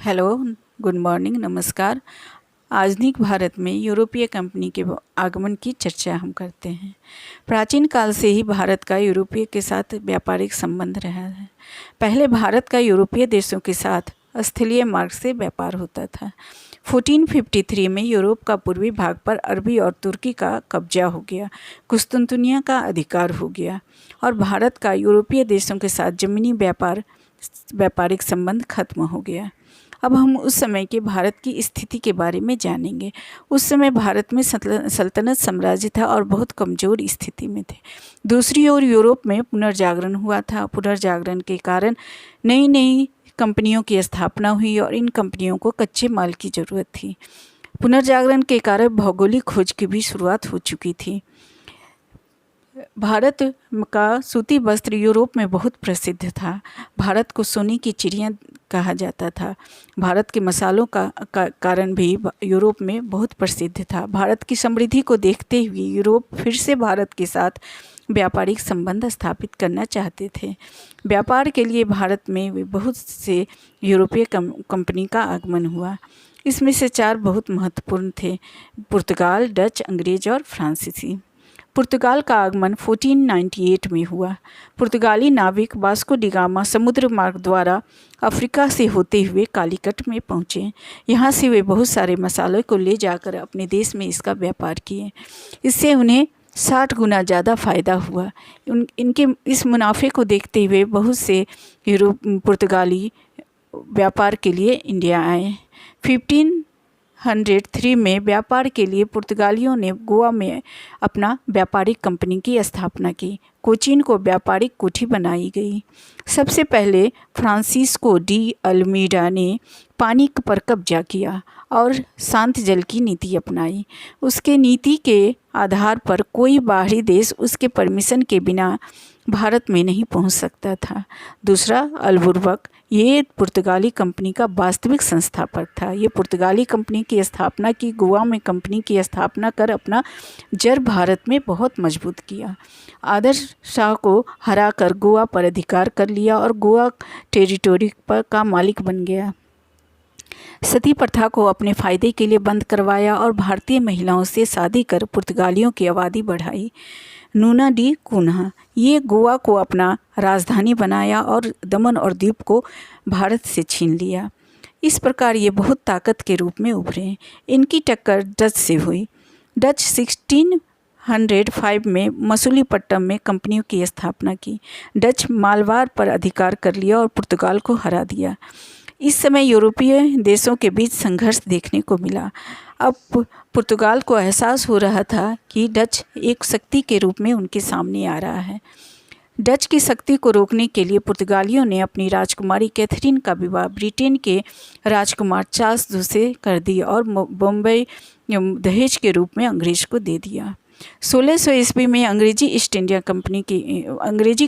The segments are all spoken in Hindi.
हेलो, गुड मॉर्निंग, नमस्कार। आधुनिक भारत में यूरोपीय कंपनी के आगमन की चर्चा हम करते हैं। प्राचीन काल से ही भारत का यूरोपीय के साथ व्यापारिक संबंध रहा है। पहले भारत का यूरोपीय देशों के साथ स्थलीय मार्ग से व्यापार होता था। 1453 में यूरोप का पूर्वी भाग पर अरबी और तुर्की का कब्जा हो गया, कुस्तुनतुनिया का अधिकार हो गया और भारत का यूरोपीय देशों के साथ जमीनी व्यापारिक संबंध खत्म हो गया। अब हम उस समय के भारत की स्थिति के बारे में जानेंगे। उस समय भारत में सल्तनत साम्राज्य था और बहुत कमज़ोर स्थिति में थे। दूसरी ओर यूरोप में पुनर्जागरण हुआ था। पुनर्जागरण के कारण नई नई कंपनियों की स्थापना हुई और इन कंपनियों को कच्चे माल की ज़रूरत थी। पुनर्जागरण के कारण भौगोलिक खोज की भी शुरुआत हो चुकी थी। भारत का सूती वस्त्र यूरोप में बहुत प्रसिद्ध था। भारत को सोने की चिड़िया कहा जाता था। भारत के मसालों का कारण भी यूरोप में बहुत प्रसिद्ध था। भारत की समृद्धि को देखते हुए यूरोप फिर से भारत के साथ व्यापारिक संबंध स्थापित करना चाहते थे। व्यापार के लिए भारत में बहुत से यूरोपीय कंपनी का आगमन हुआ। इसमें से 4 बहुत महत्वपूर्ण थे: पुर्तगाल, डच, अंग्रेज और फ्रांसीसी। पुर्तगाल का आगमन 1498 में हुआ। पुर्तगाली नाविक वास्को डी गामा समुद्र मार्ग द्वारा अफ्रीका से होते हुए कालीकट में पहुँचे। यहाँ से वे बहुत सारे मसालों को ले जाकर अपने देश में इसका व्यापार किए। इससे उन्हें 60 गुना ज़्यादा फ़ायदा हुआ। इनके इस मुनाफे को देखते हुए बहुत से पुर्तगाली व्यापार के लिए इंडिया आए। 1503 में व्यापार के लिए पुर्तगालियों ने गोवा में अपना व्यापारिक कंपनी की स्थापना की। कोचीन को व्यापारिक कोठी बनाई गई। सबसे पहले फ्रांसिस्को डी अल्मीडा ने पानी पर कब्जा किया और शांत जल की नीति अपनाई। उसके नीति के आधार पर कोई बाहरी देश उसके परमिशन के बिना भारत में नहीं पहुंच सकता था। दूसरा, अल्बुर्बक, ये पुर्तगाली कंपनी का वास्तविक संस्थापक था। ये पुर्तगाली कंपनी की स्थापना की, गोवा में कंपनी की स्थापना कर अपना जड़ भारत में बहुत मजबूत किया। आदर शाह को हराकर गोवा पर अधिकार कर लिया और गोवा टेरिटोरी पर का मालिक बन गया। सती प्रथा को अपने फ़ायदे के लिए बंद करवाया और भारतीय महिलाओं से शादी कर पुर्तगालियों की आबादी बढ़ाई। नूना डी कुन्हा, ये गोवा को अपना राजधानी बनाया और दमन और दीप को भारत से छीन लिया। इस प्रकार ये बहुत ताकत के रूप में उभरे। इनकी टक्कर डच से हुई। डच 1605 में मसूलीपट्टनम में कंपनियों की स्थापना की। डच मालवार पर अधिकार कर लिया और पुर्तगाल को हरा दिया। इस समय यूरोपीय देशों के बीच संघर्ष देखने को मिला। अब पुर्तगाल को एहसास हो रहा था कि डच एक शक्ति के रूप में उनके सामने आ रहा है। डच की शक्ति को रोकने के लिए पुर्तगालियों ने अपनी राजकुमारी कैथरीन का विवाह ब्रिटेन के राजकुमार चार्ल्स दूसरे कर दिया और बॉम्बे दहेज के रूप में अंग्रेज को दे दिया। 1600 ईस्वी में अंग्रेजी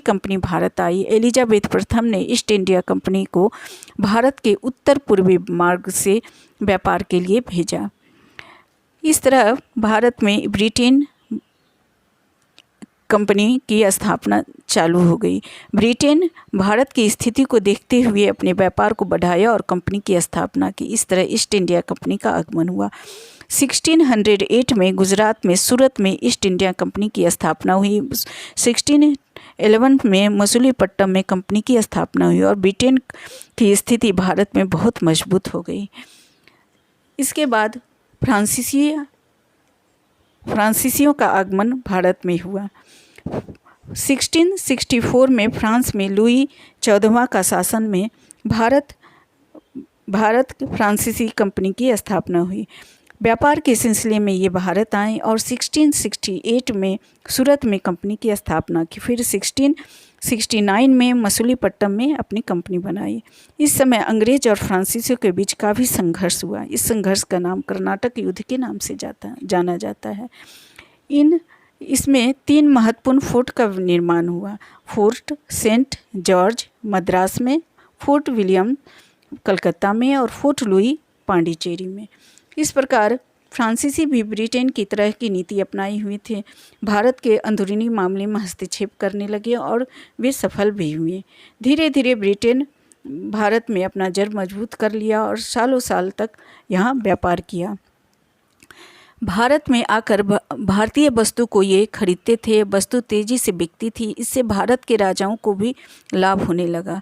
कंपनी भारत आई। एलिजाबेथ प्रथम ने ईस्ट इंडिया कंपनी को भारत के उत्तर पूर्वी मार्ग से व्यापार के लिए भेजा। इस तरह भारत में ब्रिटेन कंपनी की स्थापना चालू हो गई। ब्रिटेन भारत की स्थिति को देखते हुए अपने व्यापार को बढ़ाया और कंपनी की स्थापना की। इस तरह ईस्ट इंडिया कंपनी का आगमन हुआ। 1608 में गुजरात में सूरत में ईस्ट इंडिया कंपनी की स्थापना हुई। 1611 में मसूलीपट्टनम में कंपनी की स्थापना हुई और ब्रिटेन की स्थिति भारत में बहुत मजबूत हो गई। इसके बाद फ्रांसीसियों का आगमन भारत में हुआ। 1664 में फ्रांस में लुई 14वां का शासन में भारत फ्रांसीसी कंपनी की स्थापना हुई। व्यापार के सिलसिले में ये भारत आए और 1668 में सूरत में कंपनी की स्थापना की। फिर 1669 में मसूलीपट्टनम में अपनी कंपनी बनाई। इस समय अंग्रेज और फ्रांसीसियों के बीच काफ़ी संघर्ष हुआ। इस संघर्ष का नाम कर्नाटक युद्ध के नाम से जाना जाता है। इसमें 3 महत्वपूर्ण फोर्ट का निर्माण हुआ: फोर्ट सेंट जॉर्ज मद्रास में, फोर्ट विलियम कलकत्ता में और फोर्ट लुई पांडिचेरी में। इस प्रकार फ्रांसीसी भी ब्रिटेन की तरह की नीति अपनाए हुए थे। भारत के अंदरूनी मामले में हस्तक्षेप करने लगे और वे सफल भी हुए। धीरे धीरे ब्रिटेन भारत में अपना जड़ मजबूत कर लिया और सालों साल तक यहाँ व्यापार किया। भारत में आकर भारतीय वस्तु को ये खरीदते थे, वस्तु तेज़ी से बिकती थी। इससे भारत के राजाओं को भी लाभ होने लगा।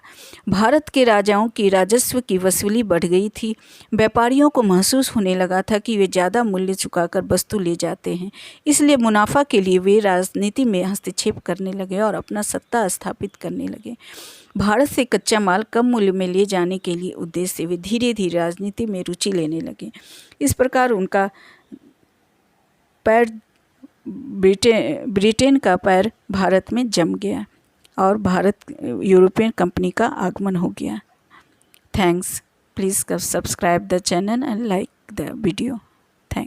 भारत के राजाओं की राजस्व की वसूली बढ़ गई थी। व्यापारियों को महसूस होने लगा था कि वे ज़्यादा मूल्य चुकाकर वस्तु ले जाते हैं, इसलिए मुनाफा के लिए वे राजनीति में हस्तक्षेप करने लगे और अपना सत्ता स्थापित करने लगे। भारत से कच्चा माल कम मूल्य में ले जाने के लिए उद्देश्य से वे धीरे धीरे राजनीति में रुचि लेने लगे। इस प्रकार उनका पैर ब्रिटेन का पैर भारत में जम गया और भारत यूरोपियन कंपनी का आगमन हो गया। Thanks. Please subscribe the channel and like the video.